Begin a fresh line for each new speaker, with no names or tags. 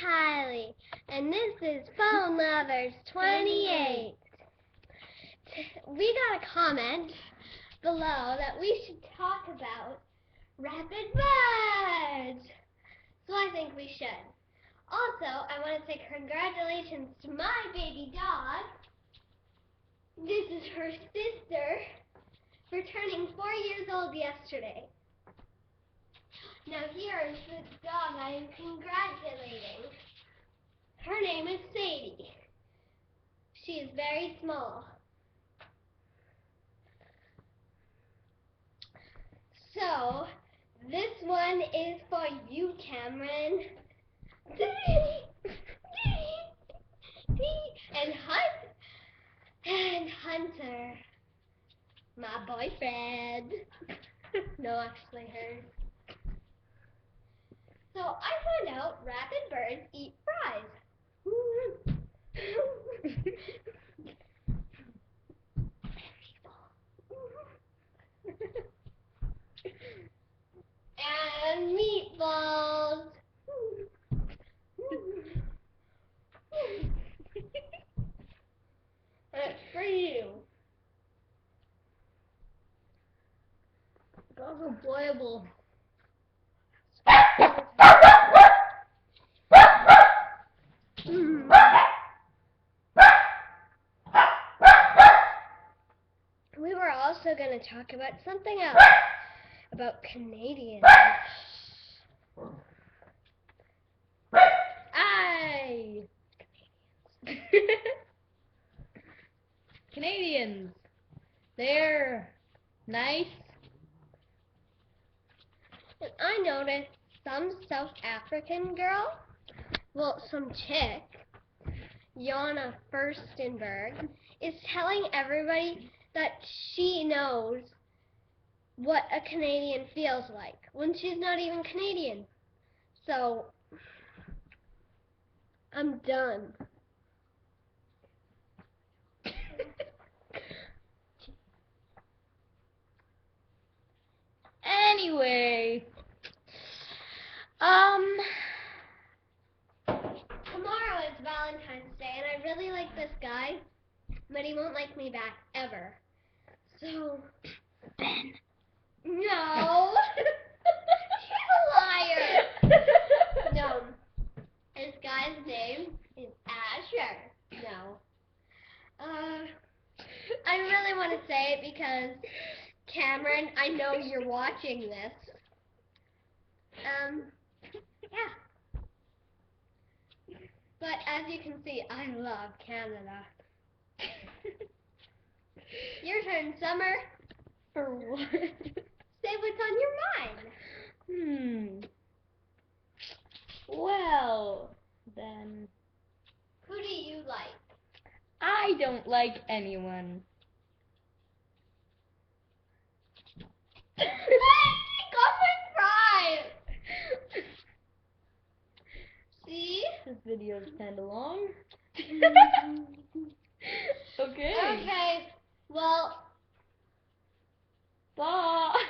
Kylie, and this is Phone Lovers 28. We got a comment below that we should talk about rapid birds. So I think we should. Also, I want to say congratulations to my baby dog. This is her sister for turning 4 years old yesterday. Now here is the dog I am congratulating. Her name is Saydi. She is very small. So, this one is for you, Cameron. And Hunter, my boyfriend. No, actually hers. So I found out rapid birds eat fries. And meatballs. That's for you. It's also enjoyable. We were also going to talk about something else, about Canadians.
Canadians. They're nice.
And I noticed some South African girl, some chick, Jana Furstenberg, is telling everybody that she knows what a Canadian feels like when she's not even Canadian. So, I'm done.
Anyway,
tomorrow is Valentine's Day, and I really like this guy, but he won't like me back ever. So,
Ben.
No. He's a liar. No. This guy's name is Asher. No. I really want to say it because, Cameron, I know you're watching this. Yeah. But as you can see, I love Canada. Your turn, Summer.
For what?
Say what's on your mind.
Well, then.
Who do you like?
I don't like anyone.
Got my prize! See?
This video is kind of long. Okay.
Okay. Well.
Bye.